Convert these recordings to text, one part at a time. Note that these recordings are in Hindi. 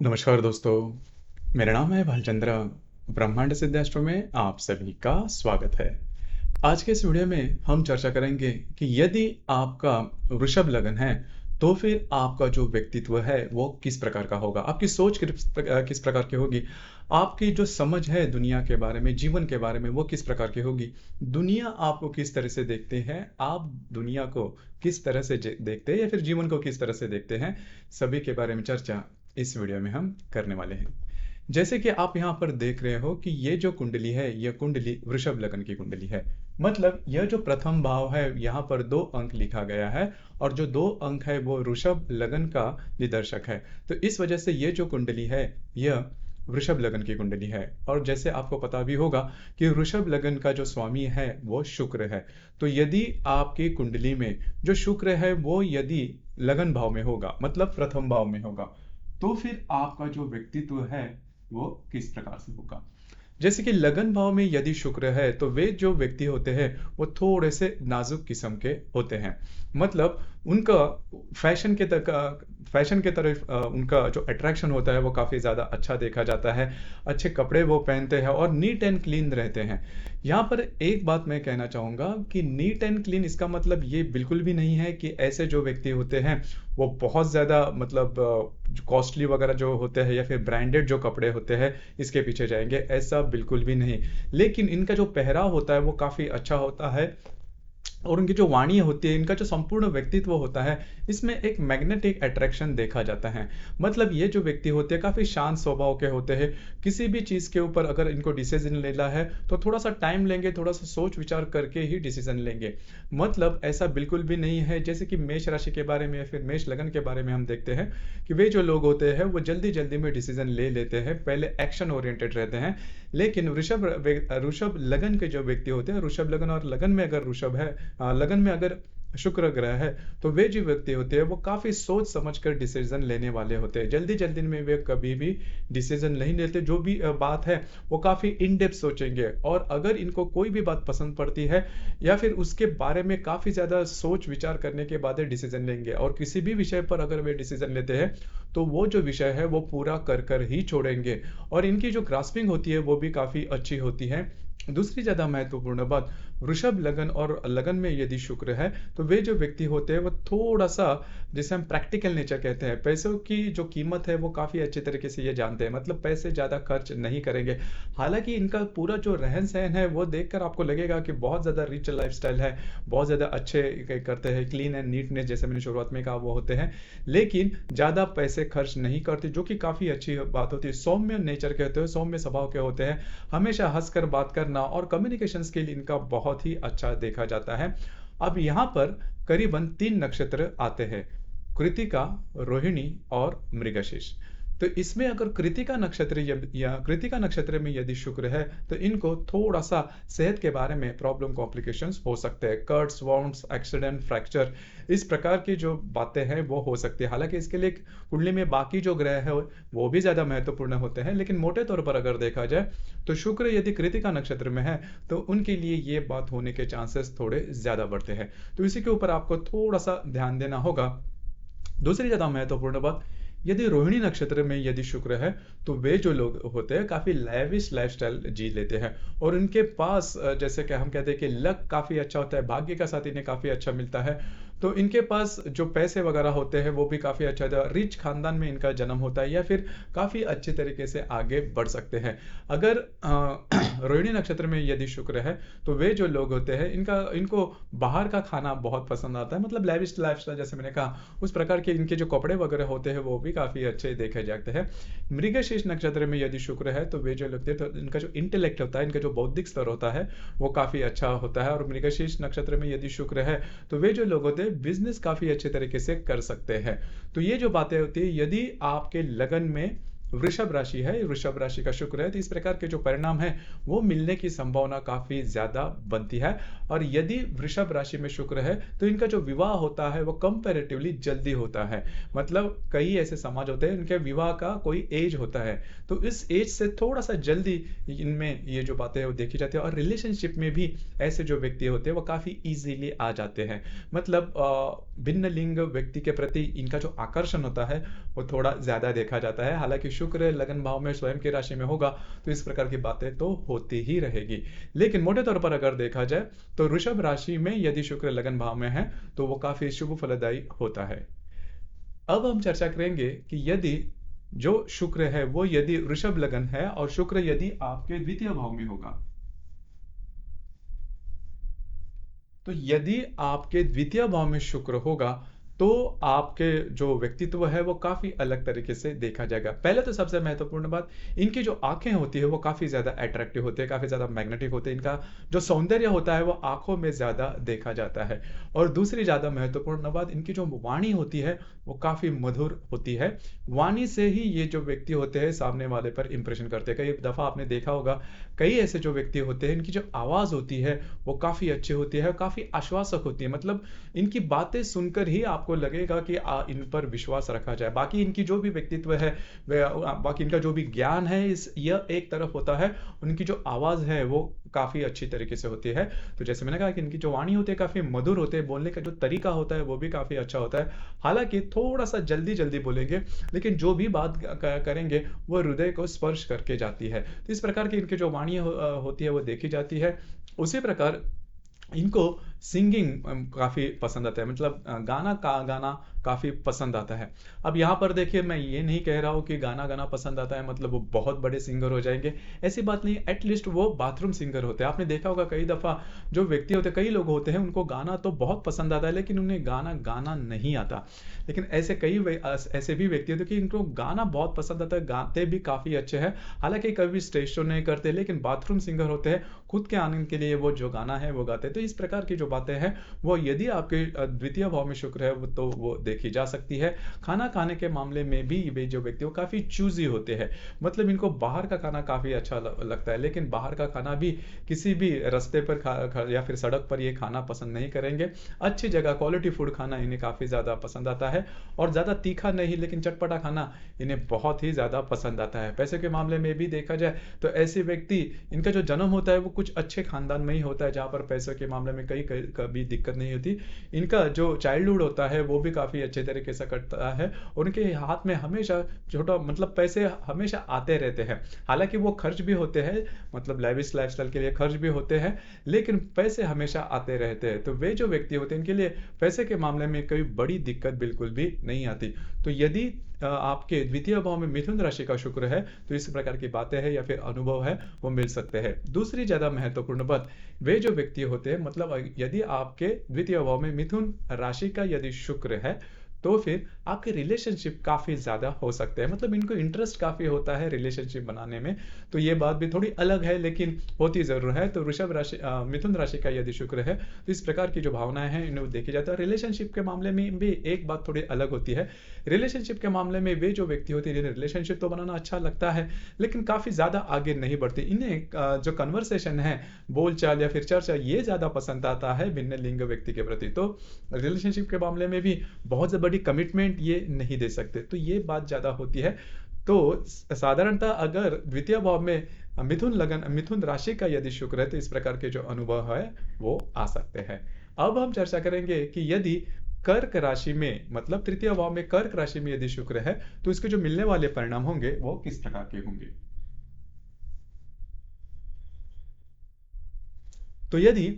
नमस्कार दोस्तों, मेरा नाम है भालचंद्र। ब्रह्मांड सिद्धाश्रम में आप सभी का स्वागत है। आज के इस वीडियो में हम चर्चा करेंगे कि यदि आपका वृषभ लग्न है तो फिर आपका जो व्यक्तित्व है वो किस प्रकार का होगा, आपकी सोच किस प्रकार की होगी, आपकी जो समझ है दुनिया के बारे में, जीवन के बारे में, वो किस प्रकार की होगी, दुनिया आपको किस तरह से देखते हैं, आप दुनिया को किस तरह से देखते हैं या फिर जीवन को किस तरह से देखते हैं, सभी के बारे में चर्चा इस वीडियो में हम करने वाले हैं। जैसे कि आप यहाँ पर देख रहे हो कि ये जो कुंडली है, यह कुंडली वृषभ लग्न की कुंडली है। मतलब यह जो प्रथम भाव है, यहाँ पर 2 अंक लिखा गया है और जो 2 अंक है वो वृषभ लग्न का निदर्शक है। तो इस वजह से ये जो कुंडली है, यह वृषभ लग्न की कुंडली है। और जैसे आपको पता भी होगा कि वृषभ लग्न का जो स्वामी है वो शुक्र है। तो यदि आपकी कुंडली में जो शुक्र है वो यदि लगन भाव में होगा, मतलब प्रथम भाव में होगा, तो फिर आपका जो व्यक्तित्व है वो किस प्रकार से होगा। जैसे कि लगन भाव में यदि शुक्र है तो वे जो व्यक्ति होते हैं वो थोड़े से नाजुक किस्म के होते हैं। मतलब उनका फैशन के तरफ उनका जो अट्रैक्शन होता है वो काफ़ी ज़्यादा अच्छा देखा जाता है। अच्छे कपड़े वो पहनते हैं और नीट एंड क्लीन रहते हैं। यहाँ पर एक बात मैं कहना चाहूँगा कि नीट एंड क्लीन इसका मतलब ये बिल्कुल भी नहीं है कि ऐसे जो व्यक्ति होते हैं वो बहुत ज़्यादा मतलब कॉस्टली वगैरह जो होते हैं या फिर ब्रांडेड जो कपड़े होते हैं इसके पीछे जाएंगे, ऐसा बिल्कुल भी नहीं। लेकिन इनका जो पहराव होता है वो काफ़ी अच्छा होता है और उनकी जो वाणी होती है, इनका जो संपूर्ण व्यक्तित्व होता है, इसमें एक मैग्नेटिक अट्रैक्शन देखा जाता है। मतलब ये जो व्यक्ति होते हैं काफ़ी शांत स्वभाव के होते हैं। किसी भी चीज़ के ऊपर अगर इनको डिसीजन लेना है तो थोड़ा सा टाइम लेंगे, थोड़ा सा सोच विचार करके ही डिसीजन लेंगे। मतलब ऐसा बिल्कुल भी नहीं है जैसे कि मेष राशि के बारे में या फिर मेष लगन के बारे में हम देखते हैं कि वे जो लोग होते हैं वो जल्दी जल्दी में डिसीजन ले लेते हैं, पहले एक्शन ओरिएंटेड रहते हैं। लेकिन वृषभ लगन के जो व्यक्ति होते हैं, वृषभ लगन और लगन में अगर वृषभ है, लगन में अगर शुक्र ग्रह है, तो वे जो व्यक्ति होते हैं वो काफी सोच समझकर डिसीजन लेने वाले होते हैं। जल्दी जल्दी में वे कभी भी डिसीजन नहीं लेते। जो भी बात है वो काफी इन डेप्थ सोचेंगे और अगर इनको कोई भी बात पसंद पड़ती है या फिर उसके बारे में काफी ज्यादा सोच विचार करने के बाद डिसीजन लेंगे। और किसी भी विषय पर अगर वे डिसीजन लेते हैं तो वो जो विषय है वो पूरा कर कर ही छोड़ेंगे और इनकी जो ग्रास्पिंग होती है वो भी काफी अच्छी होती है। दूसरी ज्यादा महत्वपूर्ण बात, वृषभ लगन और लगन में यदि शुक्र है तो वे जो व्यक्ति होते हैं वो थोड़ा सा, जिसे हम प्रैक्टिकल नेचर कहते हैं, पैसों की जो कीमत है वो काफी अच्छे तरीके से ये जानते हैं। मतलब पैसे ज्यादा खर्च नहीं करेंगे। हालांकि इनका पूरा जो रहन सहन है वो देखकर आपको लगेगा कि बहुत ज्यादा रिच लाइफस्टाइल है, बहुत ज्यादा अच्छे करते हैं, क्लीन एंड नीटनेस जैसे मैंने शुरुआत में कहा वो होते हैं। लेकिन ज्यादा पैसे खर्च नहीं करते, जो कि काफी अच्छी बात होती है। सौम्य नेचर कहते हैं, सौम्य स्वभाव के होते हैं। हमेशा हंसकर बात करना और कम्युनिकेशन स्किल इनका बहुत ही अच्छा देखा जाता है। अब यहाँ पर करीबन 3 नक्षत्र आते हैं, कृतिका, रोहिणी और मृगशीर्ष। तो इसमें अगर कृतिका नक्षत्र या कृतिका नक्षत्र में यदि शुक्र है तो इनको थोड़ा सा सेहत के बारे में प्रॉब्लम कॉम्प्लिकेशंस हो सकते हैं। कट्स, वाउंड्स, एक्सीडेंट, फ्रैक्चर, इस प्रकार की जो बातें हैं वो हो सकती है। हालांकि इसके लिए कुंडली में बाकी जो ग्रह है वो भी ज्यादा महत्वपूर्ण होते हैं, लेकिन मोटे तौर पर अगर देखा जाए तो शुक्र यदि कृतिका नक्षत्र में है तो उनके लिए ये बात होने के चांसेस थोड़े ज्यादा बढ़ते हैं। तो इसी के ऊपर आपको थोड़ा सा ध्यान देना होगा। दूसरी ज्यादा महत्वपूर्ण बात, यदि रोहिणी नक्षत्र में यदि शुक्र है तो वे जो लोग होते हैं काफी लैविश लाइफस्टाइल जी लेते हैं और उनके पास जैसे कि हम कहते हैं कि लक काफी अच्छा होता है, भाग्य का साथ इन्हें काफी अच्छा मिलता है। तो इनके पास जो पैसे वगैरह होते हैं वो भी काफी अच्छा होता है। रिच खानदान में इनका जन्म होता है या फिर काफी अच्छे तरीके से आगे बढ़ सकते हैं। अगर रोहिणी नक्षत्र में यदि शुक्र है तो वे जो लोग होते हैं इनको बाहर का खाना बहुत पसंद आता है। मतलब लैविश लाइफस्टाइल जैसे मैंने कहा, उस प्रकार के इनके जो कपड़े वगैरह होते हैं वो भी काफी अच्छे देखे जाते हैं। मृगशीर्ष नक्षत्र में यदि शुक्र है तो वे जो लगते हैं तो इनका जो इंटेलेक्ट होता है, इनका जो बौद्धिक स्तर होता है वो काफी अच्छा होता है। और मृगशीर्ष नक्षत्र में यदि शुक्र है तो वे जो लोग होते हैं बिजनेस काफी अच्छे तरीके से कर सकते हैं। तो ये जो बातें होती है, यदि आपके लगन में वृषभ राशि है, वृषभ राशि का शुक्र है, तो इस प्रकार के जो परिणाम है वो मिलने की संभावना काफी ज्यादा बनती है। और यदि वृषभ राशि में शुक्र है तो इनका जो विवाह होता है वो कंपैरेटिवली जल्दी होता है। मतलब कई ऐसे समाज होते हैं इनके विवाह का कोई एज होता है, तो इस एज से थोड़ा सा जल्दी इनमें ये जो बातें है वो देखी जाती है। और रिलेशनशिप में भी ऐसे जो व्यक्ति होते हैं वो काफी इजीली आ जाते हैं। मतलब भिन्न लिंग व्यक्ति के प्रति इनका जो आकर्षण होता है वो थोड़ा ज्यादा देखा जाता है। हालांकि शुक्र लगन भाव में स्वयं की राशि में होगा तो इस प्रकार की बातें तो होती ही रहेगी। लेकिन मोटे तौर पर अगर देखा जाए तो वृषभ राशि में यदि शुक्र लगन भाव में है तो वो काफी शुभ फलदायी होता है। अब हम चर्चा करेंगे कि यदि जो शुक्र है वो यदि वृषभ लगन है और शुक्र यदि आपके द्वितीय भाव में होगा, तो यदि आपके द्वितीय भाव में शुक्र होगा तो आपके जो व्यक्तित्व है वो काफी अलग तरीके से देखा जाएगा। पहले तो सबसे महत्वपूर्ण बात, इनकी जो आंखें होती है वो काफी ज्यादा अट्रैक्टिव होते हैं, काफी ज्यादा मैग्नेटिक होते हैं। इनका जो सौंदर्य होता है वो आंखों में ज्यादा देखा जाता है। और दूसरी ज्यादा महत्वपूर्ण बात, इनकी जो वाणी होती है वो काफी मधुर होती है। वाणी से ही ये जो व्यक्ति होते हैं सामने वाले पर इंप्रेशन करते हैं। कई दफा आपने देखा होगा, कई ऐसे जो व्यक्ति होते हैं इनकी जो आवाज होती है वो काफी अच्छी होती है, काफी आश्वासक होती है। मतलब इनकी बातें सुनकर ही आपको लगेगा कि इन पर विश्वास रखा जाए। बाकी इनकी जो भी व्यक्तित्व है, बाकी इनका जो भी ज्ञान है, इस यह एक तरफ होता है, उनकी जो आवाज है वो काफी अच्छी तरीके से होती है। तो जैसे मैंने कहा कि इनकी जो वाणी होती है काफी मधुर होते हैं, बोलने का जो तरीका होता है वो भी काफी अच्छा होता है। हालांकि थोड़ा सा जल्दी जल्दी बोलेंगे, लेकिन जो भी बात करेंगे वो हृदय को स्पर्श करके जाती है। तो इस प्रकार की इनकी जो वाणी होती है वो देखी जाती है। उसी प्रकार इनको सिंगिंग काफी पसंद आता है, मतलब गाना काफी पसंद आता है। अब यहाँ पर देखिए, मैं ये नहीं कह रहा हूँ कि गाना गाना पसंद आता है मतलब वो बहुत बड़े सिंगर हो जाएंगे, ऐसी बात नहीं। एटलीस्ट वो बाथरूम सिंगर होते हैं। आपने देखा होगा कई दफा जो व्यक्ति होते हैं, कई लोग होते हैं उनको गाना तो बहुत पसंद आता है लेकिन उन्हें गाना गाना नहीं आता। लेकिन ऐसे ऐसे भी व्यक्ति होते हैं कि इनको गाना बहुत पसंद आता है, गाते भी काफी अच्छे हैं। हालांकि कभी स्टेज शो नहीं करते लेकिन बाथरूम सिंगर होते हैं, खुद के आनंद के लिए वो जो गाना है वो गाते हैं। तो इस प्रकार की जो बातें हैं वो यदि आपके द्वितीय भाव में शुक्र है तो वो देखी जा सकती है। खाना खाने के मामले में भी वे जो व्यक्ति वो काफी चूजी होते हैं। मतलब इनको बाहर का खाना काफी अच्छा लगता है, लेकिन बाहर का खाना भी किसी भी रास्ते पर या फिर सड़क पर ये खाना पसंद नहीं करेंगे। अच्छी जगह क्वालिटी फूड खाना इन्हें काफी ज्यादा पसंद आता है, और ज्यादा तीखा नहीं लेकिन चटपटा खाना इन्हें बहुत ही ज्यादा पसंद आता है। पैसे के मामले में भी देखा जाए तो ऐसे व्यक्ति, इनका जो जन्म होता है वो कुछ अच्छे खानदान में ही होता है जहां पर पैसे के मामले में कभी दिक्कत नहीं होती। इनका जो चाइल्डहुड होता है वो भी काफी अच्छे तरीके से कटता है। उनके हाथ में हमेशा छोटा मतलब पैसे हमेशा आते रहते हैं। हालांकि वो खर्च भी होते हैं, मतलब लैविश लाइफस्टाइल के लिए खर्च भी होते हैं, लेकिन पैसे हमेशा आते रहते हैं। तो वे जो व्यक्ति होते हैं इनके लिए पैसे के मामले में कोई बड़ी दिक्कत बिल्कुल भी नहीं आती। तो यदि आपके द्वितीय भाव में मिथुन राशि का शुक्र है तो इस प्रकार की बातें हैं या फिर अनुभव है वो मिल सकते हैं। दूसरी ज्यादा महत्वपूर्ण बात, वे जो व्यक्ति होते हैं, मतलब यदि आपके द्वितीय भाव में मिथुन राशि का यदि शुक्र है तो फिर आपके रिलेशनशिप काफी ज्यादा हो सकते हैं। मतलब इनको इंटरेस्ट काफी होता है रिलेशनशिप बनाने में। तो ये बात भी थोड़ी अलग है लेकिन होती जरूर है। तो वृषभ राशि मिथुन राशि का यदि शुक्र है तो इस प्रकार की जो भावनाएं हैं इन्हें देखी जाती है। रिलेशनशिप के मामले में भी एक बात थोड़ी अलग होती है। रिलेशनशिप के मामले में वे जो व्यक्ति होते हैं जिन्हें रिलेशनशिप तो बनाना अच्छा लगता है लेकिन काफी ज्यादा आगे नहीं बढ़ते। इन्हें जो कन्वर्सेशन है, बोलचाल या फिर चर्चा, ये ज्यादा पसंद आता है भिन्न लिंग व्यक्ति के प्रति। तो रिलेशनशिप के मामले में भी बहुत बड़ी कमिटमेंट ये नहीं दे सकते। तो ये बात ज्यादा होती है। तो साधारणतः अगर द्वितीय भाव में मिथुन राशि का यदि शुक्र है तो इस प्रकार के जो अनुभव है वो आ सकते हैं। अब हम चर्चा करेंगे कि यदि कर्क राशि में, मतलब तृतीय भाव में कर्क राशि में यदि शुक्र है तो इसके जो मिलने वाले परिणाम होंगे वो किस प्रकार के होंगे। तो यदि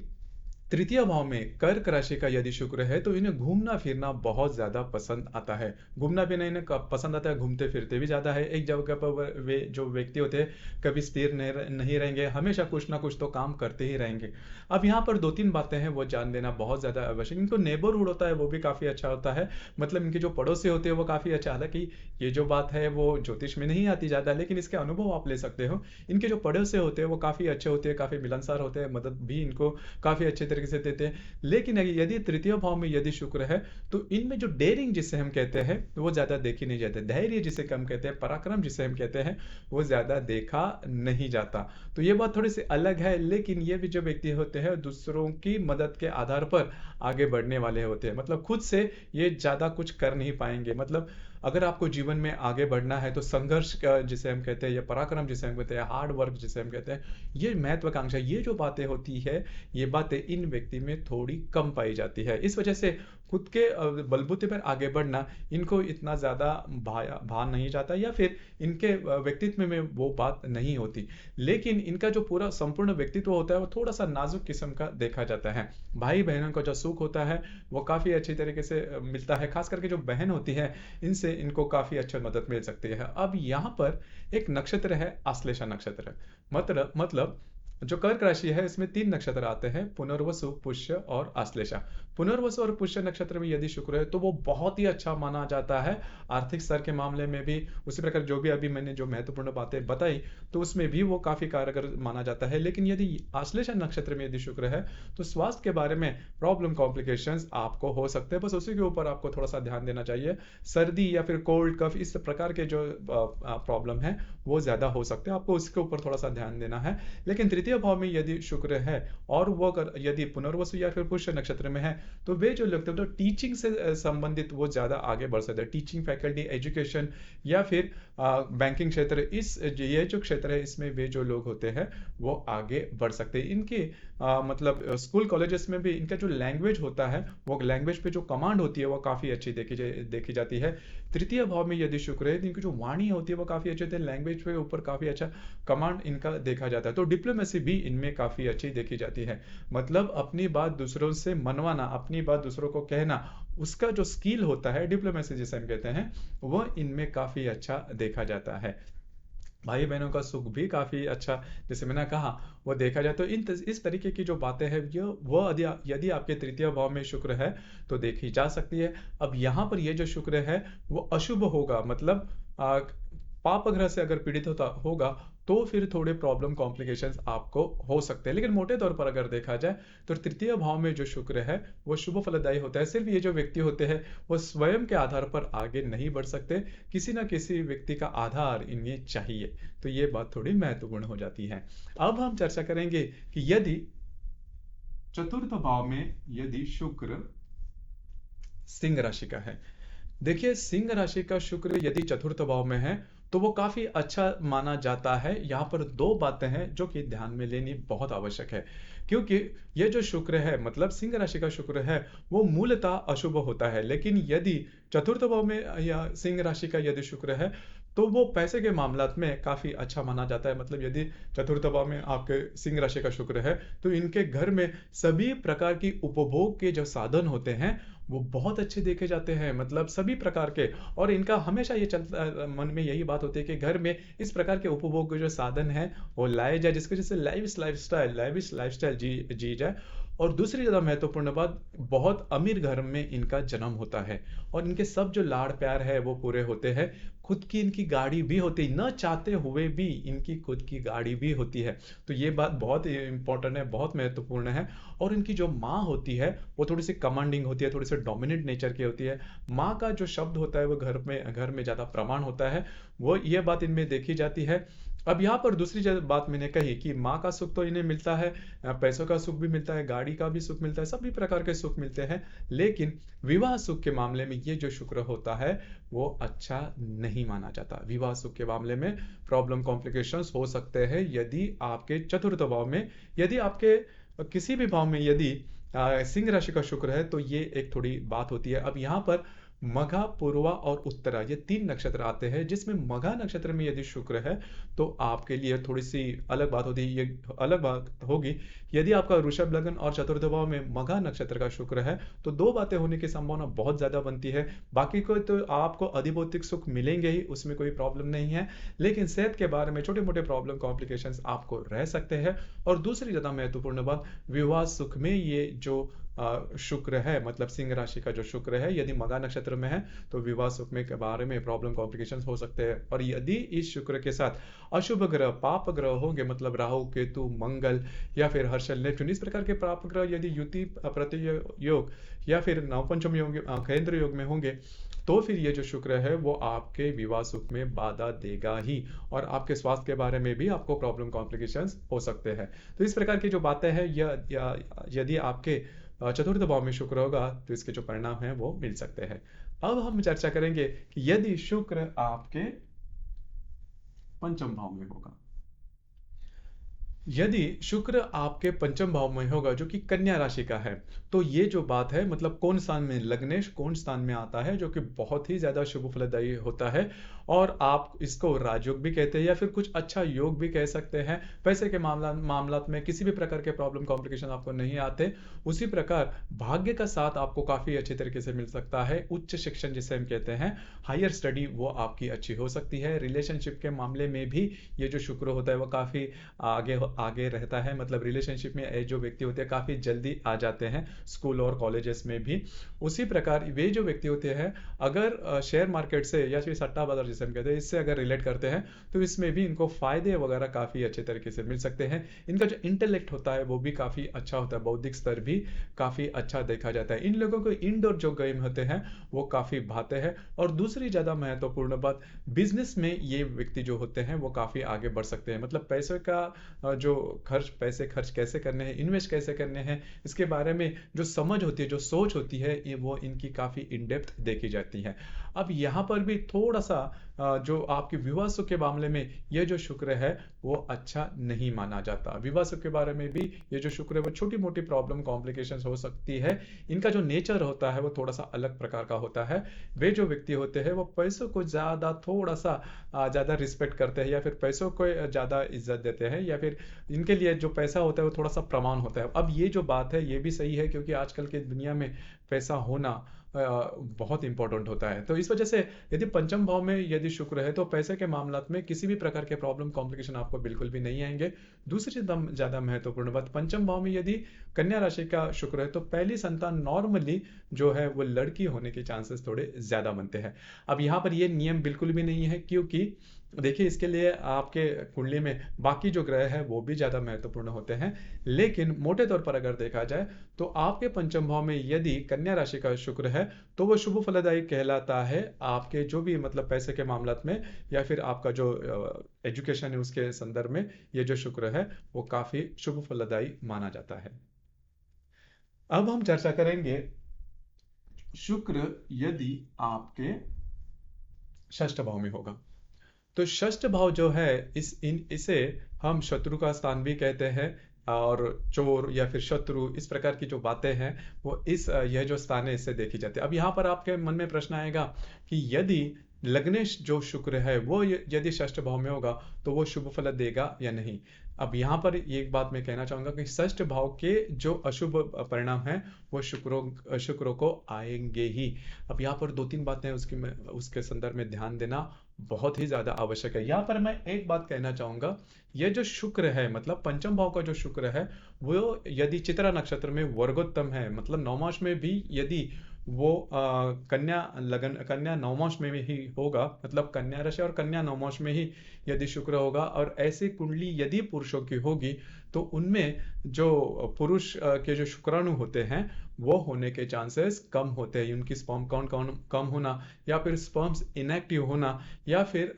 तृतीय भाव में कर्क राशि का यदि शुक्र है तो इन्हें घूमना फिरना बहुत ज्यादा पसंद आता है। घूमना फिरना इन्हें पसंद आता है, घूमते फिरते भी ज्यादा है। एक जगह पर वे जो व्यक्ति होते हैं कभी स्थिर नहीं रहेंगे, हमेशा कुछ ना कुछ तो काम करते ही रहेंगे। अब यहाँ पर दो तीन बातें हैं वो जान लेना बहुत ज्यादा आवश्यक। इनको नेबरहुड होता है वो भी काफी अच्छा होता है, मतलब इनके जो पड़ोसी होते हैं वो काफी अच्छा। हालांकि ये जो बात है वो ज्योतिष में नहीं आती ज्यादा, लेकिन इसके अनुभव आप ले सकते हो। इनके जो पड़ोसी होते हैं वो काफी अच्छे होते हैं, काफी मिलनसार होते हैं, मदद भी इनको काफी अच्छे तरीके से देते हैं। लेकिन यदि तृतीय भाव में यदि शुक्र है तो इनमें जो डेयरिंग जिसे हम कहते हैं वो ज्यादा देखी नहीं जाती। धैर्य जिसे हम कहते हैं, पराक्रम जिसे हम कहते हैं, वो ज्यादा देखा नहीं जाता। तो ये बात थोड़ी सी अलग है। लेकिन ये भी जो व्यक्ति होते हैं दूसरों की मदद के आधार पर आगे बढ़ने वाले होते हैं। मतलब खुद से ये ज्यादा कुछ कर नहीं पाएंगे। मतलब अगर आपको जीवन में आगे बढ़ना है तो संघर्ष जिसे हम कहते हैं, या पराक्रम जिसे हम कहते हैं, हार्ड वर्क जिसे हम कहते हैं, ये महत्वाकांक्षा, ये जो बातें होती है, ये बातें इन व्यक्ति में थोड़ी कम पाई जाती है। इस वजह से खुद के बलबूते पर आगे बढ़ना इनको इतना ज़्यादा भा नहीं जाता, या फिर इनके व्यक्तित्व में वो बात नहीं होती। लेकिन इनका जो पूरा संपूर्ण व्यक्तित्व होता है वो थोड़ा सा नाजुक किस्म का देखा जाता है। भाई बहनों का जो सुख होता है वो काफ़ी अच्छी तरीके से मिलता है, खास करके जो बहन होती है इनसे इनको काफ़ी अच्छी मदद मिल सकती है। अब यहाँ पर एक नक्षत्र है आश्लेषा नक्षत्र। मतलब जो कर्क राशि है इसमें 3 नक्षत्र आते हैं, पुनर्वसु, पुष्य और आश्लेषा। पुनर्वसु और पुष्य नक्षत्र में यदि शुक्र है तो वो बहुत ही अच्छा माना जाता है आर्थिक स्तर के मामले में भी। उसी प्रकार जो भी अभी मैंने जो महत्वपूर्ण बातें बताई तो उसमें भी वो काफी कारगर माना जाता है। लेकिन यदि आश्लेषा नक्षत्र में यदि शुक्र है तो स्वास्थ्य के बारे में प्रॉब्लम कॉम्प्लिकेशंस आपको हो सकते हैं, बस उसी के ऊपर आपको थोड़ा सा ध्यान देना चाहिए। सर्दी या फिर कोल्ड कफ इस प्रकार के जो प्रॉब्लम है वो ज्यादा हो सकते हैं, आपको उसके ऊपर थोड़ा सा ध्यान देना है। लेकिन तृतीय भाव में यदि शुक्र है और वो अगर यदि पुनर्वसु या फिर पुष्य नक्षत्र में है तो वे जो लोग तो टीचिंग से संबंधित वो ज्यादा आगे बढ़ सकते हैं। टीचिंग फैकल्टी, एजुकेशन या फिर बैंकिंग क्षेत्र, इस ये जो क्षेत्र है इसमें वे जो लोग होते हैं वो आगे बढ़ सकते हैं। इनके मतलब स्कूल कॉलेजेस में भी इनका जो लैंग्वेज होता है वो लैंग्वेज पे जो कमांड होती है वो काफी अच्छी देखी जाती है। तृतीय भाव में यदि शुक्र है तो इनकी जो वाणी होती है वो काफी अच्छी होती है, लैंग्वेज पे ऊपर काफी अच्छा कमांड इनका देखा जाता है। तो डिप्लोमेसी भी इनमें काफी अच्छी देखी जाती है, मतलब अपनी बात दूसरों से मनवाना, अपनी बात दूसरों को कहना, उसका जो स्किल होता है डिप्लोमेसी जिसे हम कहते हैं वो इनमें काफी अच्छा देखा जाता है। भाई बहनों का सुख भी काफी अच्छा, जैसे मैंने कहा, वो देखा जाए तो इस तरीके की जो बातें हैं ये वो यदि आपके तृतीय भाव में शुक्र है तो देखी जा सकती है। अब यहाँ पर ये जो शुक्र है वो अशुभ होगा, मतलब पाप ग्रह से अगर पीड़ित होता होगा तो फिर थोड़े प्रॉब्लम कॉम्प्लिकेशंस आपको हो सकते हैं। लेकिन मोटे तौर पर अगर देखा जाए तो तृतीय भाव में जो शुक्र है वो शुभ फलदायी होता है। सिर्फ ये जो व्यक्ति होते हैं वो स्वयं के आधार पर आगे नहीं बढ़ सकते, किसी ना किसी व्यक्ति का आधार इन्हें चाहिए। तो ये बात थोड़ी महत्वपूर्ण हो जाती है। अब हम चर्चा करेंगे कि यदि चतुर्थ भाव में यदि शुक्र सिंह राशि का है। देखिए, सिंह राशि का शुक्र यदि चतुर्थ भाव में है तो वो काफी अच्छा माना जाता है। यहाँ पर दो बातें हैं जो कि ध्यान में लेनी बहुत आवश्यक है, क्योंकि ये जो शुक्र है मतलब सिंह राशि का शुक्र है वो मूलतः अशुभ होता है। लेकिन यदि चतुर्थ भाव में या सिंह राशि का यदि शुक्र है तो वो पैसे के मामलात में काफी अच्छा माना जाता है। मतलब यदि चतुर्थ भाव में आपके सिंह राशि का शुक्र है तो इनके घर में सभी प्रकार की उपभोग के जो साधन होते हैं वो बहुत अच्छे देखे जाते हैं, मतलब सभी प्रकार के। और इनका हमेशा ये चलता मन में यही बात होती है कि घर में इस प्रकार के उपभोग के जो साधन है वो लाए जाए जिसकी वजह से लाइविश लाइफस्टाइल जी जाए। और दूसरी ज्यादा महत्वपूर्ण बात, बहुत अमीर घर में इनका जन्म होता है और इनके सब जो लाड़ प्यार है वो पूरे होते हैं। खुद की इनकी गाड़ी भी होती है, न चाहते हुए भी इनकी खुद की गाड़ी भी होती है। तो ये बात बहुत इंपॉर्टेंट है, बहुत महत्वपूर्ण है। और इनकी जो माँ होती है वो थोड़ी सी कमांडिंग होती है, थोड़ी सी डोमिनेंट नेचर की होती है। माँ का जो शब्द होता है वो घर में ज्यादा प्रमाण होता है, वो ये बात इनमें देखी जाती है। अब यहाँ पर दूसरी बात मैंने कही कि माँ का सुख तो इन्हें मिलता है, पैसों का सुख भी मिलता है, गाड़ी का भी सुख मिलता है, सभी प्रकार के सुख मिलते हैं। लेकिन विवाह सुख के मामले में ये जो शुक्र होता है वो अच्छा नहीं माना जाता। विवाह सुख के मामले में प्रॉब्लम कॉम्प्लिकेशंस हो सकते हैं यदि आपके चतुर्थ भाव में, यदि आपके किसी भी भाव में यदि सिंह राशि का शुक्र है तो ये एक थोड़ी बात होती है। अब यहाँ पर मघा, पूर्वा और उत्तरा ये 3 नक्षत्र आते हैं, जिसमें मघा नक्षत्र में यदि शुक्र है तो आपके लिए थोड़ी सी अलग बात होती है। ये अलग बात होगी यदि आपका वृषभ लग्न और चतुर्थ भाव में मघा नक्षत्र का शुक्र है तो दो बातें होने की संभावना बहुत ज्यादा बनती है। बाकी को तो आपको अधिभौतिक सुख मिलेंगे ही, उसमें कोई प्रॉब्लम नहीं है, लेकिन सेहत के बारे में छोटे मोटे प्रॉब्लम कॉम्प्लिकेशंस आपको रह सकते हैं। और दूसरी ज्यादा महत्वपूर्ण बात, विवाह सुख में ये जो शुक्र है मतलब सिंह राशि का जो शुक्र है यदि मघा नक्षत्र में है तो विवाह सुख में के बारे में प्रॉब्लम कॉम्प्लिकेशंस हो सकते हैं। और यदि इस शुक्र के साथ अशुभ ग्रह, पाप ग्रह होंगे, मतलब राहु, केतु, मंगल या फिर हर्षल, नेपच्यून, इस प्रकार के पाप ग्रह यदि युति, प्रतियोग या फिर नवपंचम योग, केंद्र योग में होंगे तो फिर ये जो शुक्र है वो आपके विवाह सुख में बाधा देगा ही, और आपके स्वास्थ्य के बारे में भी आपको प्रॉब्लम कॉम्प्लिकेशंस हो सकते हैं। तो इस प्रकार की जो बातें हैं यदि आपके चतुर्थ भाव में शुक्र होगा तो इसके जो परिणाम हैं वो मिल सकते हैं। अब हम चर्चा करेंगे कि यदि शुक्र आपके पंचम भाव में होगा। यदि शुक्र आपके पंचम भाव में होगा जो कि कन्या राशि का है, तो ये जो बात है मतलब कौन स्थान में लग्नेश कौन स्थान में आता है जो कि बहुत ही ज्यादा शुभ फलदायी होता है। और आप इसको राजयोग भी कहते हैं या फिर कुछ अच्छा योग भी कह सकते हैं। पैसे के मामलात में किसी भी प्रकार के प्रॉब्लम कॉम्प्लिकेशन आपको नहीं आते। उसी प्रकार भाग्य का साथ आपको काफी अच्छे तरीके से मिल सकता है। उच्च शिक्षण जिसे हम कहते हैं, हायर स्टडी, वो आपकी अच्छी हो सकती है। रिलेशनशिप के मामले में भी ये जो शुक्र होता है वो काफी आगे आगे रहता है। मतलब रिलेशनशिप में जो व्यक्ति होते हैं काफी जल्दी आ जाते हैं, स्कूल और कॉलेजेस में भी। उसी प्रकार वे जो व्यक्ति होते हैं, अगर शेयर मार्केट से या फिर सट्टा बाजार जिसे हम कहते हैं इससे अगर रिलेट करते हैं, तो इसमें भी इनको फायदे वगैरह काफी अच्छे तरीके से मिल सकते हैं। इनका जो इंटेलेक्ट होता है वो भी काफी अच्छा होता है, बौद्धिक स्तर भी काफी अच्छा देखा जाता है। इन लोगों को इंडोर जो गेम होते हैं वो काफी भाते हैं। और दूसरी ज्यादा महत्वपूर्ण बात, बिजनेस में ये व्यक्ति जो होते हैं वो काफी आगे बढ़ सकते हैं। मतलब पैसे का जो पैसे खर्च कैसे करने हैं, इन्वेस्ट कैसे करने हैं, इसके बारे में जो समझ होती है, जो सोच होती है, ये वो इनकी काफी इन डेप्थ देखी जाती है। अब यहाँ पर भी थोड़ा सा जो आपके विवाह सुख के मामले में ये जो शुक्र है वो अच्छा नहीं माना जाता। विवाह सुख के बारे में भी ये जो शुक्र है वो छोटी मोटी प्रॉब्लम कॉम्प्लिकेशंस हो सकती है। इनका जो नेचर होता है वो थोड़ा सा अलग प्रकार का होता है। वे जो व्यक्ति होते हैं वो पैसों को ज्यादा थोड़ा सा ज्यादा रिस्पेक्ट करते हैं या फिर पैसों को ज्यादा इज्जत देते हैं, या फिर इनके लिए जो पैसा होता है वो थोड़ा सा प्रमाण होता है। अब ये जो बात है ये भी सही है, क्योंकि आजकल के दुनिया में पैसा होना बहुत इंपॉर्टेंट होता है। तो इस वजह से यदि पंचम भाव में यदि शुक्र है तो पैसे के मामलात में किसी भी प्रकार के प्रॉब्लम कॉम्प्लिकेशन आपको बिल्कुल भी नहीं आएंगे। दूसरी ज्यादा महत्वपूर्ण बात, पंचम भाव में यदि कन्या राशि का शुक्र है तो पहली संतान नॉर्मली जो है वो लड़की होने के चांसेस थोड़े ज्यादा बनते हैं। अब यहाँ पर ये नियम बिल्कुल भी नहीं है, क्योंकि देखिए इसके लिए आपके कुंडली में बाकी जो ग्रह है वो भी ज्यादा महत्वपूर्ण होते हैं। लेकिन मोटे तौर पर अगर देखा जाए तो आपके पंचम भाव में यदि कन्या राशि का शुक्र है तो वो शुभ फलदायी कहलाता है। आपके जो भी मतलब पैसे के मामलात में या फिर आपका जो एजुकेशन है उसके संदर्भ में ये जो शुक्र है वो काफी शुभ फलदायी माना जाता है। अब हम चर्चा करेंगे शुक्र यदि आपके षष्ठ भाव में होगा। तो षष्ठ भाव जो है इसे हम शत्रु का स्थान भी कहते हैं, और चोर या फिर शत्रु इस प्रकार की जो बातें हैं वो इस यह जो स्थान है इससे देखी जाती है। अब यहाँ पर आपके मन में प्रश्न आएगा कि यदि लग्नेश जो शुक्र है वो यदि षष्ठ भाव में होगा तो वो शुभ फल देगा या नहीं। अब यहाँ पर एक बात मैं कहना चाहूंगा कि षष्ठ भाव के जो अशुभ परिणाम है वो शुक्रों को आएंगे ही। अब यहाँ पर दो तीन बातें उसके संदर्भ में ध्यान देना बहुत ही ज्यादा आवश्यक है। यहाँ पर मैं एक बात कहना चाहूंगा, ये जो शुक्र है मतलब पंचम भाव का जो शुक्र है वो यदि चित्रा नक्षत्र में वर्गोत्तम है, मतलब नवमांश में भी यदि वो कन्या नवमांश में ही होगा, मतलब कन्या राशि और कन्या नवमांश में ही यदि शुक्र होगा, और ऐसी कुंडली यदि पुरुषों की होगी तो उनमें जो पुरुष के जो शुक्राणु होते हैं वो होने के चांसेस कम होते हैं। उनकी स्पर्म काउंट कम होना या फिर स्पर्म्स इनएक्टिव होना या फिर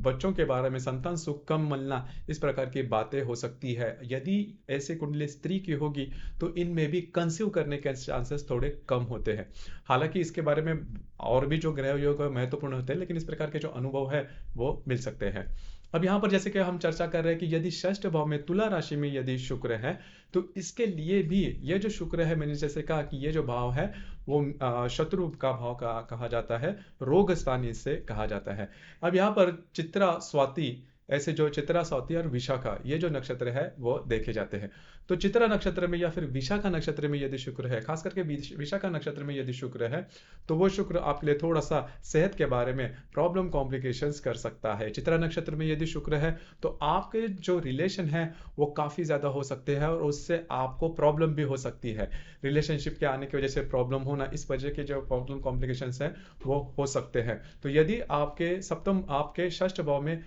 बच्चों के बारे में संतान सुख कम मिलना, इस प्रकार की बातें हो सकती है। यदि ऐसे कुंडली स्त्री की होगी तो इनमें भी कंसीव करने के चांसेस थोड़े कम होते हैं। हालांकि इसके बारे में और भी जो ग्रह योग महत्वपूर्ण होते हैं, लेकिन इस प्रकार के जो अनुभव है वो मिल सकते हैं। अब यहाँ पर जैसे कि हम चर्चा कर रहे हैं कि यदि षष्ठ भाव में तुला राशि में यदि शुक्र है तो इसके लिए भी ये जो शुक्र है, मैंने जैसे कहा कि ये जो भाव है वो शत्रु का भाव का कहा जाता है, रोग स्थान इससे कहा जाता है। अब यहाँ पर चित्रा स्वाति, ऐसे जो चित्रा स्वाति और विशाखा ये जो नक्षत्र है वो देखे जाते हैं। तो चित्रा नक्षत्र में या फिर विशाखा नक्षत्र में यदि शुक्र है, खास करके विशाखा नक्षत्र में यदि शुक्र है तो वो शुक्र आपके लिए थोड़ा सा सेहत के बारे में प्रॉब्लम कॉम्प्लिकेशंस कर सकता है। चित्रा नक्षत्र में यदि शुक्र है तो आपके जो रिलेशन है वो काफी ज्यादा हो सकते हैं और उससे आपको प्रॉब्लम भी हो सकती है। रिलेशनशिप के आने की वजह से प्रॉब्लम होना, इस वजह के जो प्रॉब्लम कॉम्प्लिकेशंस है वो हो सकते हैं। तो यदि आपके षष्ठ भाव में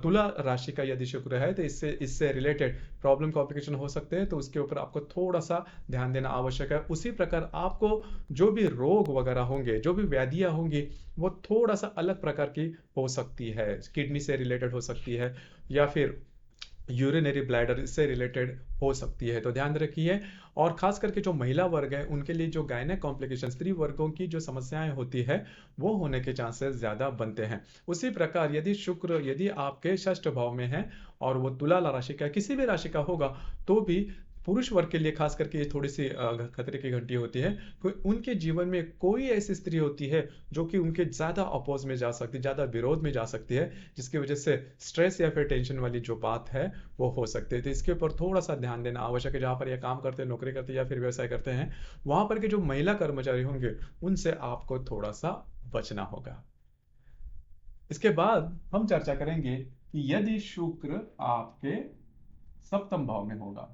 तुला राशि का यदि शुक्र है तो इससे रिलेटेड प्रॉब्लम कॉम्प्लिकेशन हो सकते हैं, तो उसके ऊपर आपको थोड़ा सा ध्यान देना आवश्यक है। उसी प्रकार आपको जो भी रोग वगैरह होंगे, जो भी व्याधियां होंगी वो थोड़ा सा अलग प्रकार की हो सकती है, किडनी से रिलेटेड हो सकती है या फिर यूरिनरी ब्लैडर इससे रिलेटेड हो सकती है, तो ध्यान रखिए। और खास करके जो महिला वर्ग है उनके लिए जो गायनेक कॉम्प्लिकेशन, स्त्री वर्गों की जो समस्याएं होती है वो होने के चांसेस ज़्यादा बनते हैं। उसी प्रकार यदि शुक्र यदि आपके षष्ठ भाव में है और वो तुला राशि का किसी भी राशि का होगा, तो भी पुरुष वर्ग के लिए खास करके ये थोड़ी सी खतरे की घंटी होती है। उनके जीवन में कोई ऐसी स्त्री होती है जो कि उनके ज़्यादा अपोज में जा सकती है, ज़्यादा विरोध में जा सकती है, जिसकी वजह से स्ट्रेस या फिर टेंशन वाली जो बात है वो हो सकती है। तो इसके ऊपर थोड़ा सा ध्यान देना आवश्यक है। जहाँ पर ये काम करते हैं, नौकरी करते हैं या फिर व्यवसाय करते हैं, वहां पर के जो महिला कर्मचारी होंगे उनसे आपको थोड़ा सा बचना होगा। इसके बाद हम चर्चा करेंगे कि यदि शुक्र आपके सप्तम भाव में होगा।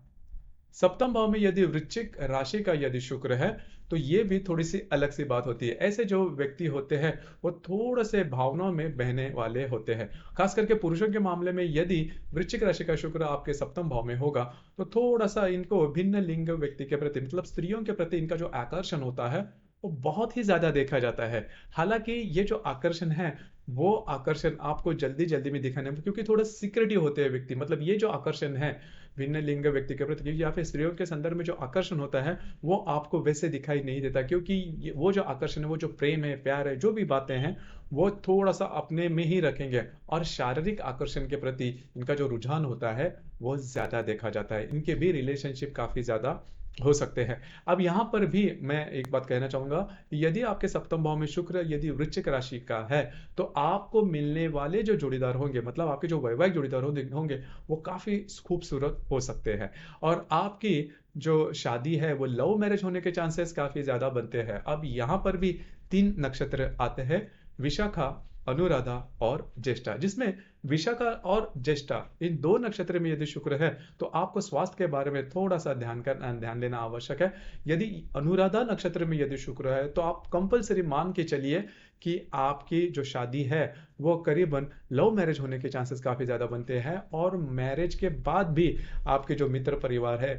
सप्तम भाव में यदि वृश्चिक राशि का यदि शुक्र है, तो ये भी थोड़ी सी अलग सी बात होती है। ऐसे जो व्यक्ति होते हैं वो थोड़े से भावनाओं में बहने वाले होते हैं। खास करके पुरुषों के मामले में यदि वृश्चिक राशि का शुक्र आपके सप्तम भाव में होगा, तो थोड़ा सा इनको भिन्न लिंग व्यक्ति के प्रति, मतलब स्त्रियों के प्रति इनका जो आकर्षण होता है वो बहुत ही ज्यादा देखा जाता है। हालांकि ये जो आकर्षण है वो आकर्षण आपको जल्दी जल्दी में दिखाने में, क्योंकि थोड़ा सिक्रेटिव होते हैं व्यक्ति, मतलब ये जो आकर्षण है भिन्न लिंग व्यक्ति के प्रति या फिर स्त्रियों के संदर्भ में जो आकर्षण होता है वो आपको वैसे दिखाई नहीं देता, क्योंकि वो जो आकर्षण है, वो जो प्रेम है, प्यार है, जो भी बातें हैं वो थोड़ा सा अपने में ही रखेंगे। और शारीरिक आकर्षण के प्रति इनका जो रुझान होता है वो ज्यादा देखा जाता है। इनके भी रिलेशनशिप काफी ज्यादा हो सकते हैं। अब यहाँ पर भी मैं एक बात कहना चाहूंगा, यदि आपके सप्तम भाव में शुक्र यदि वृश्चिक राशि का है, तो आपको मिलने वाले जो जोड़ीदार होंगे, मतलब आपके जो वैवाहिक जोड़ीदार होंगे वो काफी खूबसूरत हो सकते हैं। और आपकी जो शादी है वो लव मैरिज होने के चांसेस काफी ज्यादा बनते हैं। अब यहाँ पर भी 3 नक्षत्र आते हैं, विशाखा, अनुराधा और ज्येष्ठा, जिसमें विशाखा और ज्येष्ठा इन 2 नक्षत्र में यदि शुक्र है तो आपको स्वास्थ्य के बारे में थोड़ा सा ध्यान देना आवश्यक है। यदि अनुराधा नक्षत्र में यदि शुक्र है तो आप कंपलसरी मान के चलिए कि आपकी जो शादी है वो करीबन लव मैरिज होने के चांसेस काफी ज्यादा बनते हैं। और मैरिज के बाद भी आपके जो मित्र परिवार है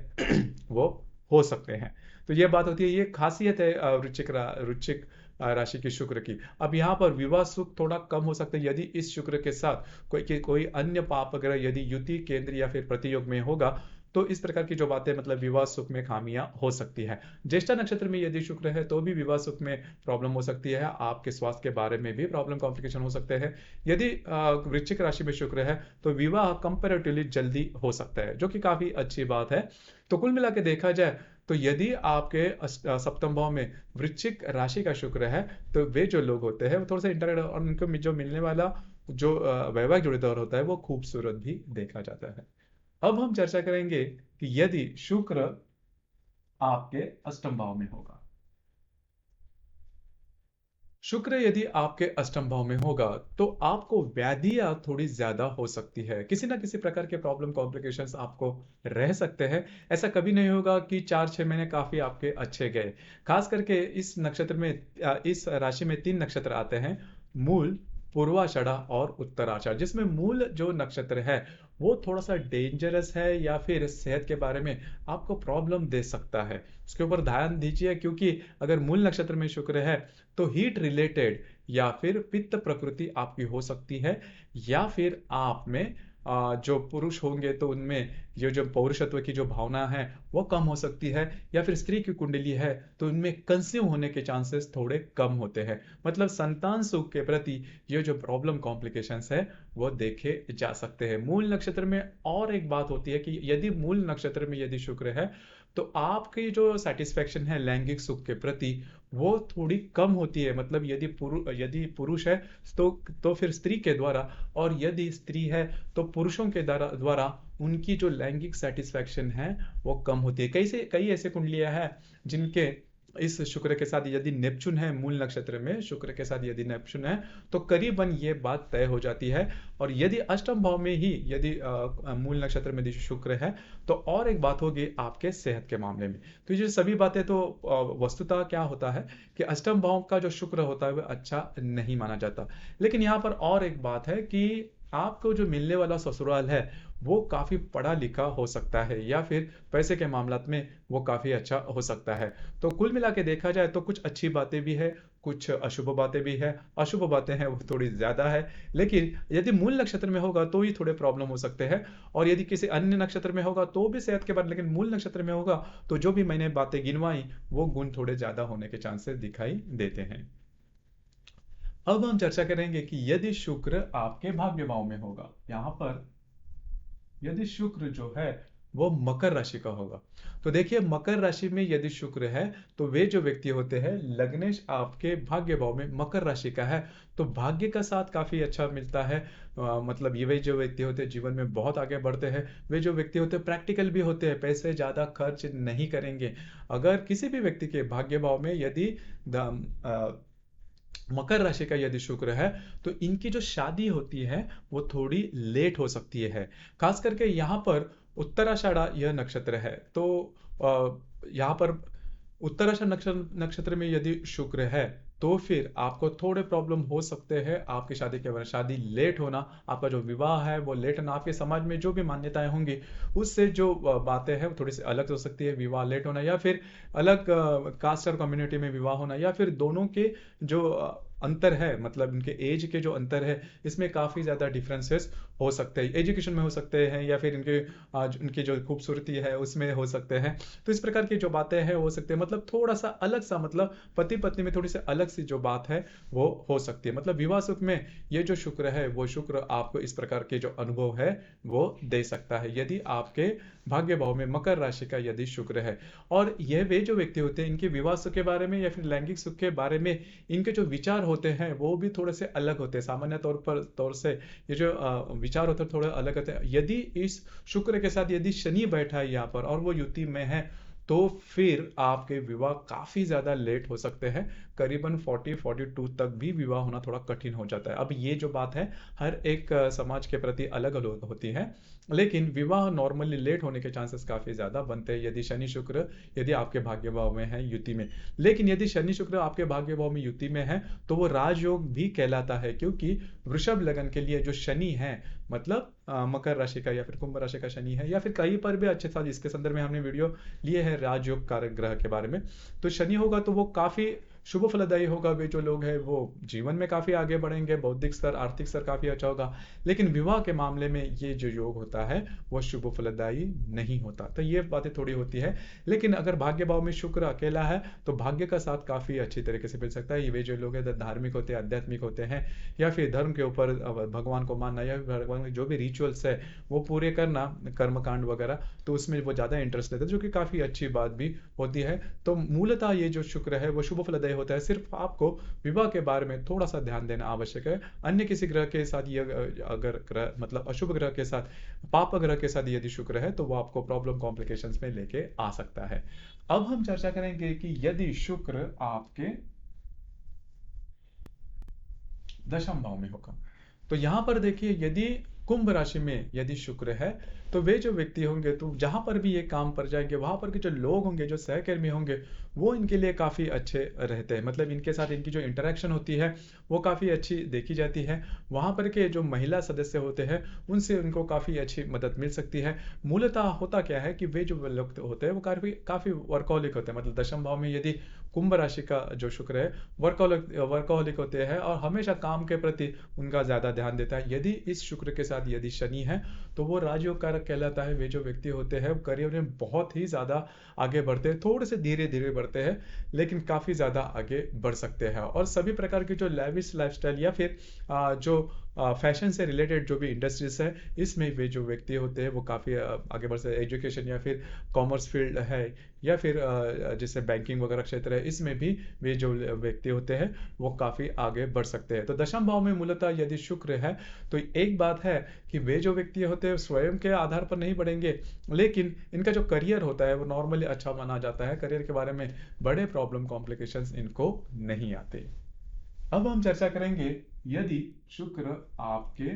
वो हो सकते हैं। तो ये बात होती है, ये खासियत है वृश्चिक राशि की शुक्र की। अब यहाँ पर विवाह सुख थोड़ा कम हो सकता है यदि इस शुक्र के साथ कोई अन्य पाप ग्रह यदि युति, केंद्र या फिर प्रतियोग में होगा, तो इस प्रकार की जो बातें, मतलब विवाह सुख में खामियां हो सकती है। ज्येष्ठा नक्षत्र में यदि शुक्र है तो भी विवाह सुख में प्रॉब्लम हो सकती है। आपके स्वास्थ्य के बारे में भी प्रॉब्लम कॉम्प्लिकेशन हो सकते हैं। यदि वृश्चिक राशि में शुक्र है तो विवाह कंपेरेटिवली जल्दी हो सकता है, जो कि काफी अच्छी बात है। तो कुल मिला के देखा जाए तो यदि आपके सप्तम भाव में वृश्चिक राशि का शुक्र है, तो वे जो लोग होते हैं वो थोड़ा सा इंटरेक्ट, और उनको जो मिलने वाला जो वैवाहिक जोड़ीदार होता है वो खूबसूरत भी देखा जाता है। अब हम चर्चा करेंगे कि यदि शुक्र आपके अष्टम भाव में होगा। शुक्र यदि आपके अष्टम भाव में होगा तो आपको व्याधियां थोड़ी ज्यादा हो सकती है। किसी ना किसी प्रकार के प्रॉब्लम कॉम्प्लिकेशंस आपको रह सकते हैं। ऐसा कभी नहीं होगा कि 4-6 महीने काफी आपके अच्छे गए। खास करके इस नक्षत्र में इस राशि में 3 नक्षत्र आते हैं, मूल, पूर्वाषाढ़ा और उत्तराषाढ़, जिसमें मूल जो नक्षत्र है वो थोड़ा सा डेंजरस है या फिर सेहत के बारे में आपको प्रॉब्लम दे सकता है। उसके ऊपर ध्यान दीजिए, क्योंकि अगर मूल नक्षत्र में शुक्र है तो हीट रिलेटेड या फिर पित्त प्रकृति आपकी हो सकती है, या फिर आप में जो पुरुष होंगे तो उनमें ये जो पौरुषत्व की जो भावना है वो कम हो सकती है, या फिर स्त्री की कुंडली है तो उनमें कंसीव होने के चांसेस थोड़े कम होते हैं। मतलब संतान सुख के प्रति ये जो प्रॉब्लम कॉम्प्लिकेशंस है वो देखे जा सकते हैं मूल नक्षत्र में। और एक बात होती है कि यदि मूल नक्षत्र में यदि शुक्र है तो आपकी जो सेटिस्फेक्शन है लैंगिक सुख के प्रति वो थोड़ी कम होती है। मतलब यदि पुरुष है तो फिर स्त्री के द्वारा, और यदि स्त्री है तो पुरुषों के द्वारा उनकी जो लैंगिक सेटिस्फेक्शन है वो कम होती है। कई ऐसे कुंडलियां हैं जिनके इस शुक्र के साथ यदि नेपच्यून है, मूल नक्षत्र में शुक्र के साथ यदि नेपच्यून है तो करीबन ये बात तय हो जाती है। और यदि अष्टम भाव में ही यदि मूल नक्षत्र में यदि शुक्र है तो और एक बात होगी आपके सेहत के मामले में। तो ये सभी बातें तो वस्तुतः क्या होता है कि अष्टम भाव का जो शुक्र होता है वह अच्छा नहीं माना जाता। लेकिन यहाँ पर और एक बात है कि आपको जो मिलने वाला ससुराल है वो काफ़ी पढ़ा लिखा हो सकता है, या फिर पैसे के मामलात में वो काफ़ी अच्छा हो सकता है। तो कुल मिला के देखा जाए तो कुछ अच्छी बातें भी है, कुछ अशुभ बातें भी है। अशुभ बातें हैं वो थोड़ी ज़्यादा है, लेकिन यदि मूल नक्षत्र में होगा तो ही थोड़े प्रॉब्लम हो सकते हैं, और यदि किसी अन्य नक्षत्र में होगा तो भी सेहत के बारे, लेकिन मूल नक्षत्र में होगा तो जो भी मैंने बातें गिनवाई वो गुण थोड़े ज़्यादा होने के चांसेस दिखाई देते हैं। अब हम चर्चा करेंगे कि यदि शुक्र आपके भाग्य भाव में होगा, यहाँ पर यदि शुक्र जो है वो मकर राशि का होगा, तो देखिए मकर राशि में यदि शुक्र है तो वे जो व्यक्ति होते हैं, लग्नेश आपके भाग्य भाव में मकर राशि का है, तो भाग्य का साथ काफी अच्छा मिलता है। मतलब ये वे जो व्यक्ति होते हैं जीवन में बहुत आगे बढ़ते हैं, वे जो व्यक्ति होते हैं प्रैक्टिकल भी होते हैं, पैसे ज्यादा खर्च नहीं करेंगे। अगर किसी भी व्यक्ति के भाग्य भाव में यदि मकर राशि का यदि शुक्र है, तो इनकी जो शादी होती है वो थोड़ी लेट हो सकती है। खास करके यहाँ पर उत्तराषाढ़ा यह नक्षत्र है, तो यहाँ पर उत्तराषाढ़ नक्षत्र नक्षत्र में यदि शुक्र है तो फिर आपको थोड़े प्रॉब्लम हो सकते हैं आपकी शादी के बारे, शादी लेट होना, आपका जो विवाह है वो लेट होना, आपके समाज में जो भी मान्यताएं होंगी उससे जो बातें हैं वो थोड़ी सी अलग हो सकती है, विवाह लेट होना, या फिर अलग कास्ट और कम्युनिटी में विवाह होना, या फिर दोनों के जो अंतर है, मतलब इनके एज के जो अंतर है इसमें काफ़ी ज़्यादा डिफरेंसेस हो सकते हैं, एजुकेशन में हो सकते हैं, या फिर इनके उनकी जो खूबसूरती है उसमें हो सकते हैं। तो इस प्रकार की जो बातें हैं हो सकती है, मतलब थोड़ा सा अलग सा, मतलब पति पत्नी में थोड़ी सी अलग सी जो बात है वो हो सकती है। मतलब विवाह सुख में ये जो शुक्र है वो शुक्र आपको इस प्रकार के जो अनुभव है वो दे सकता है, यदि आपके भाग्य भाव में मकर राशि का यदि शुक्र है। और यह वे जो व्यक्ति होते हैं इनके विवाह सुख के बारे में या फिर लैंगिक सुख के बारे में इनके जो विचार होते हैं वो भी थोड़े से अलग होते हैं, सामान्य तौर से ये जो विचार होते हैं थोड़े अलग होते हैं। यदि इस शुक्र के साथ यदि शनि बैठा है यहाँ पर और वो युति में है, तो फिर आपके विवाह काफी ज्यादा लेट हो सकते हैं, करीबन 40-42 तक भी विवाह होना थोड़ा कठिन हो जाता है। अब ये जो बात है हर एक समाज के प्रति अलग अलग होती है, लेकिन विवाह नॉर्मली लेट होने के चांसेस काफी ज्यादा बनते हैं यदि शनि शुक्र यदि आपके भाग्य भाव में है युति में। लेकिन यदि शनि शुक्र आपके भाग्य भाव में युति में है तो वो राजयोग भी कहलाता है, क्योंकि वृषभ लगन के लिए जो शनि है, मतलब मकर राशि का या फिर कुंभ राशि का शनि है, या फिर कहीं पर भी अच्छे साथ, इसके संदर्भ में हमने वीडियो लिए है राजयोग कारक ग्रह के बारे में, तो शनि होगा तो वो काफी शुभ फलदायी होगा। वे जो लोग हैं वो जीवन में काफी आगे बढ़ेंगे, बौद्धिक स्तर आर्थिक स्तर काफी अच्छा होगा। लेकिन विवाह के मामले में ये जो योग होता है वो शुभ फलदायी नहीं होता, तो ये बातें थोड़ी होती है। लेकिन अगर भाग्य भाव में शुक्र अकेला है तो भाग्य का साथ काफी अच्छी तरीके से मिल सकता है। ये वे जो लोग हैं धार्मिक होते हैं, आध्यात्मिक होते हैं, या फिर धर्म के ऊपर भगवान को मानना, या भगवान के जो भी रिचुअल्स है वो पूरे करना, कर्मकांड वगैरह, तो उसमें वो ज्यादा इंटरेस्ट लेते हैं, जो कि काफी अच्छी बात भी होती है। तो मूलतः ये जो शुक्र है वो शुभ फलदायी होता है, सिर्फ आपको विवाह के बारे में थोड़ा सा ध्यान देना आवश्यक है। अन्य किसी ग्रह के साथ ये अगर ग्रह मतलब अशुभ ग्रह के साथ, पाप ग्रह के साथ यदि शुक्र है तो वो आपको प्रॉब्लम कॉम्प्लिकेशंस में लेके आ सकता है। अब हम चर्चा करेंगे कि यदि शुक्र आपके दशम भाव में होगा, तो यहां पर देखिए यदि कुंभ राशि में यदि शुक्र है तो वे जो व्यक्ति होंगे तो जहां पर भी ये काम पर जाएंगे वहां पर के जो लोग होंगे, जो सहकर्मी होंगे, वो इनके लिए काफी अच्छे रहते हैं, मतलब इनके साथ इनकी जो इंटरेक्शन होती है वो काफी अच्छी देखी जाती है। वहां पर के जो महिला सदस्य होते हैं उनसे उनको काफी अच्छी मदद मिल सकती है। मूलतः होता क्या है कि वे जो लोग होते हैं वो काफी काफी वर्कहोलिक होते हैं, मतलब दशम भाव में यदि कुंभ राशि का जो शुक्र है वर्कहोलिक होते हैं और हमेशा काम के प्रति उनका ज्यादा ध्यान देता है। यदि इस शुक्र के साथ यदि शनि है तो वो राजयोग कारक कहलाता है। वे जो व्यक्ति होते हैं करियर में बहुत ही ज्यादा आगे बढ़ते हैं, थोड़े से धीरे धीरे बढ़ते हैं लेकिन काफी ज्यादा आगे बढ़ सकते हैं। और सभी प्रकार की जो लैविश लाइफस्टाइल या फिर जो फैशन से रिलेटेड जो भी इंडस्ट्रीज है इसमें वे जो व्यक्ति होते हैं वो काफी आगे बढ़ सकते हैं। एजुकेशन या फिर कॉमर्स फील्ड है या फिर जैसे बैंकिंग वगैरह क्षेत्र है, इसमें भी वे जो व्यक्ति होते हैं वो काफी आगे बढ़ सकते हैं। तो दशम भाव में मूलतः यदि शुक्र है तो एक बात है कि वे जो व्यक्ति होते हैं स्वयं के आधार पर नहीं बढ़ेंगे, लेकिन इनका जो करियर होता है वो नॉर्मली अच्छा माना जाता है। करियर के बारे में बड़े प्रॉब्लम कॉम्प्लिकेशंस इनको नहीं आते। अब हम चर्चा करेंगे यदि शुक्र आपके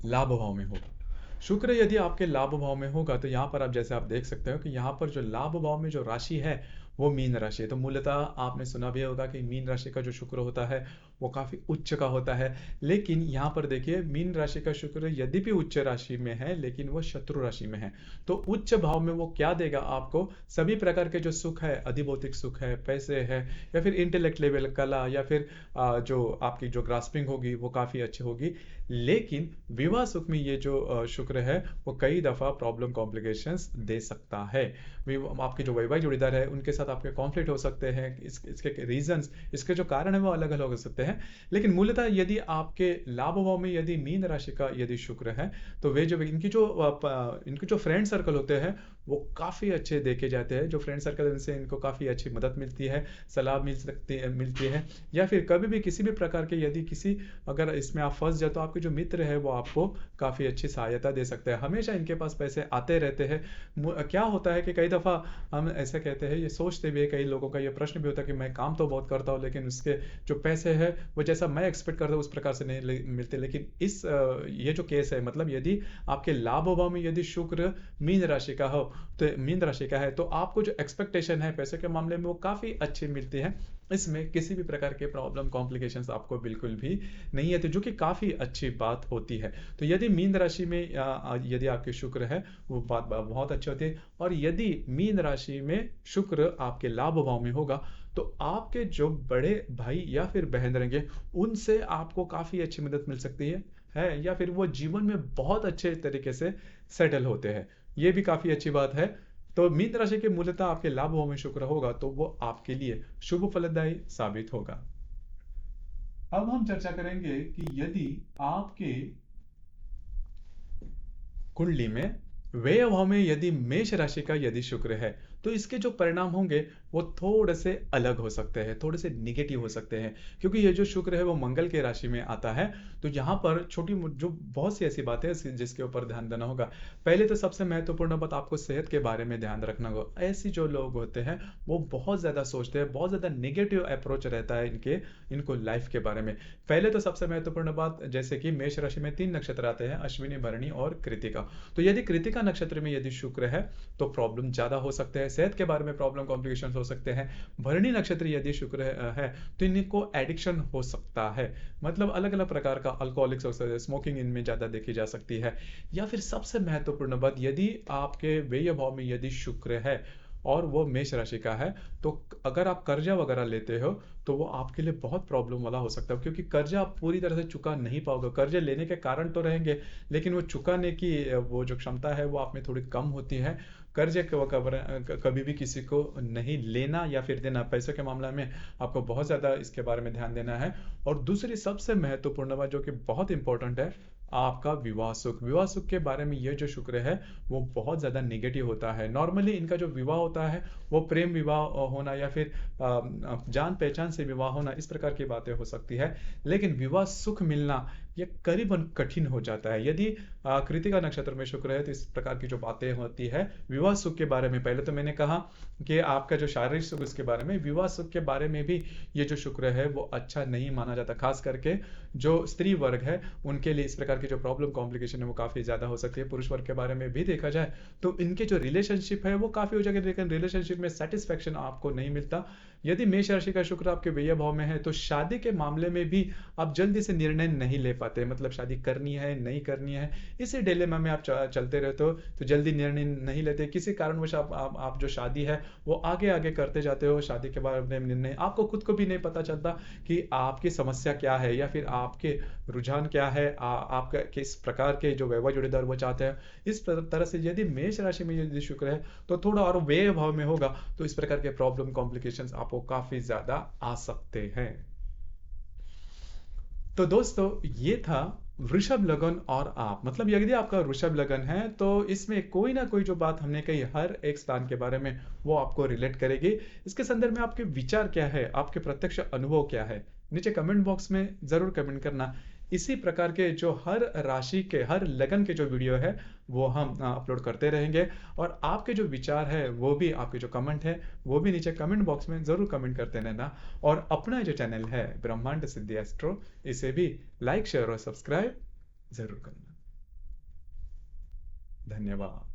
लाभ भाव में होगा। शुक्र यदि आपके लाभ भाव में होगा तो यहाँ पर आप जैसे आप देख सकते हो कि यहाँ पर जो लाभ भाव में जो राशि है वो मीन राशि है। तो मूलतः आपने सुना भी होगा कि मीन राशि का जो शुक्र होता है वो काफी उच्च का होता है। लेकिन यहाँ पर देखिए, मीन राशि का शुक्र यद्यपि उच्च राशि में है लेकिन वो शत्रु राशि में है। तो उच्च भाव में वो क्या देगा आपको? सभी प्रकार के जो सुख है, अधिभौतिक सुख है, पैसे है, या फिर इंटेलेक्ट लेवल कला, या फिर जो आपकी जो ग्रास्पिंग होगी वो काफी अच्छी होगी। लेकिन विवाह सुख में ये जो शुक्र है वो कई दफा प्रॉब्लम कॉम्प्लिकेशंस दे सकता है। आपके जो वैवाहिक जोड़ीदार है उनके साथ आपके कॉन्फ्लिक्ट हो सकते हैं। इसके रीजंस, इसके जो कारण है वो अलग अलग हो सकते हैं। लेकिन मूलतः यदि आपके लाभ भाव में यदि मीन राशि का यदि शुक्र है, तो वे जो इनके जो फ्रेंड सर्कल होते हैं वो काफी अच्छे देखे जाते हैं। जो फ्रेंड सर्कल, इनसे इनको काफी अच्छी मदद मिलती है, सलाह मिलती है। या फिर कभी भी किसी भी प्रकार के यदि किसी अगर इसमें आप फंस जाए तो आपके जो मित्र है वो आपको काफी अच्छी सहायता दे सकते हैं। हमेशा इनके पास पैसे आते रहते हैं। क्या होता है कि कई दफा हम ऐसे कहते हैं, ये सोचते भी है, कई लोगों का ये प्रश्न भी होता है कि मैं काम तो बहुत करता हूँ लेकिन उसके जो पैसे है वो जैसा मैं एक्सपेक्ट करता हूँ उस प्रकार से नहीं मिलते। लेकिन ये जो केस है, मतलब यदि आपके लाभ भाव में यदि शुक्र मीन राशि का हो, तो मीन राशि का है, तो आपको जो एक्सपेक्टेशन है पैसे के मामले में वो काफी अच्छी मिलती है। इसमें किसी भी प्रकार के प्रॉब्लम कॉम्प्लिकेशंस आपको बिल्कुल भी नहीं आते, जो कि काफी अच्छी बात होती है। तो यदि मीन राशि में यदि आपके शुक्र है, वो बात बहुत अच्छी होती है। और यदि मीन राशि में शुक्र आपके लाभ भाव में होगा, तो आपके जो बड़े भाई या फिर बहन रहेंगे उनसे आपको काफी अच्छी मदद मिल सकती है, या फिर वो जीवन में बहुत अच्छे तरीके से सेटल होते हैं। ये भी काफी अच्छी बात है। तो मीन राशि के मूलतः आपके लाभ भाव में शुक्र होगा तो वो आपके लिए शुभ फलदायी साबित होगा। अब हम चर्चा करेंगे कि यदि आपके कुंडली में व्यय भाव में यदि मेष राशि का यदि शुक्र है, तो इसके जो परिणाम होंगे वो थोड़े से अलग हो सकते हैं, थोड़े से निगेटिव हो सकते हैं। क्योंकि ये जो शुक्र है वो मंगल के राशि में आता है। तो यहाँ पर जो बहुत सी ऐसी बातें हैं जिसके ऊपर ध्यान देना होगा। पहले तो सबसे महत्वपूर्ण बात, आपको सेहत के बारे में ध्यान रखना होगा। ऐसी जो लोग होते हैं वो बहुत ज्यादा सोचते हैं, बहुत ज्यादा निगेटिव अप्रोच रहता है इनको लाइफ के बारे में। पहले तो सबसे महत्वपूर्ण बात, जैसे कि मेष राशि में 3 नक्षत्र आते हैं, अश्विनी, भरणी और कृतिका। तो यदि कृतिका नक्षत्र में यदि शुक्र है तो प्रॉब्लम ज्यादा हो सकते हैं, सेहत के बारे में प्रॉब्लम कॉम्प्लिकेशन हो सकते हैं। भरणी नक्षत्र यदि शुक्र है तो इनको एडिक्शन हो सकता है, मतलब अलग अलग प्रकार का अल्कोहलिक्स हो सकता है, स्मोकिंग इनमें ज्यादा देखी जा सकती है। या फिर सबसे महत्वपूर्ण बात, यदि आपके व्यय भाव में यदि शुक्र है और वो मेष राशि का है, तो अगर आप कर्जा वगैरह लेते हो तो वो आपके लिए बहुत प्रॉब्लम वाला हो सकता है। क्योंकि कर्जा आप पूरी तरह से चुका नहीं पाओगे। कर्जे लेने के कारण तो रहेंगे लेकिन वो चुकाने की वो जो क्षमता है वो आप में थोड़ी कम होती है। कर्जे कभी भी किसी को नहीं लेना या फिर देना, पैसों के मामले में आपको बहुत ज्यादा इसके बारे में ध्यान देना है। और दूसरी सबसे महत्वपूर्ण बात जो कि बहुत इंपॉर्टेंट है, आपका विवाह सुख। विवाह सुख के बारे में ये जो शुक्र है वो बहुत ज्यादा निगेटिव होता है। नॉर्मली इनका जो विवाह होता है वो प्रेम विवाह होना या फिर जान पहचान से विवाह होना, इस प्रकार की बातें हो सकती है। लेकिन विवाह सुख मिलना ये करीबन कठिन हो जाता है। यदि कृतिका नक्षत्र में शुक्र है तो इस प्रकार की जो बातें होती है विवाह सुख के बारे में, पहले तो मैंने कहा कि आपका जो शारीरिक सुख उसके बारे में, विवाह सुख के बारे में भी ये जो शुक्र है वो अच्छा नहीं माना जाता। खास करके जो स्त्री वर्ग है उनके लिए इस प्रकार की जो प्रॉब्लम कॉम्प्लिकेशन है वो काफी ज्यादा हो सकती है। पुरुष वर्ग के बारे में भी देखा जाए तो इनके जो रिलेशनशिप है वो काफी हो जाएगी, लेकिन रिलेशनशिप में सेटिस्फेक्शन आपको नहीं मिलता। यदि मेष राशि का शुक्र आपके व्यय भाव में है तो शादी के मामले में भी आप जल्दी से निर्णय नहीं ले पाते, मतलब शादी करनी है नहीं करनी है, इसी डिलेमा में आप चलते रहते हो। तो जल्दी निर्णय नहीं लेते, किसी कारणवश आप जो शादी है वो आगे आगे करते जाते हो। शादी के बारे में निर्णय आपको खुद को भी नहीं पता चलता कि आपकी समस्या क्या है या फिर आपके रुझान क्या है, आपका किस प्रकार के जो वैवाहिक जोड़ीदार वो चाहते हैं। इस तरह से यदि मेष राशि में यदि शुक्र है तो थोड़ा और व्यय भाव में होगा तो इस प्रकार के प्रॉब्लम कॉम्प्लिकेशंस आपको काफी ज्यादा आ सकते हैं। तो दोस्तों ये था वृषभ लगन और आप, मतलब यदि आपका वृषभ लगन है तो इसमें कोई ना कोई जो बात हमने कही हर एक स्थान के बारे में वो आपको रिलेट करेगी। इसके संदर्भ में आपके विचार क्या है, आपके प्रत्यक्ष अनुभव क्या है, नीचे कमेंट बॉक्स में जरूर कमेंट करना। इसी प्रकार के जो हर राशि के हर लगन के जो वीडियो है वो हम अपलोड करते रहेंगे। और आपके जो विचार है वो भी, आपके जो कमेंट है वो भी नीचे कमेंट बॉक्स में जरूर कमेंट करते रहना। और अपना जो चैनल है ब्रह्मांड सिद्धि एस्ट्रो, इसे भी लाइक शेयर और सब्सक्राइब जरूर करना। धन्यवाद।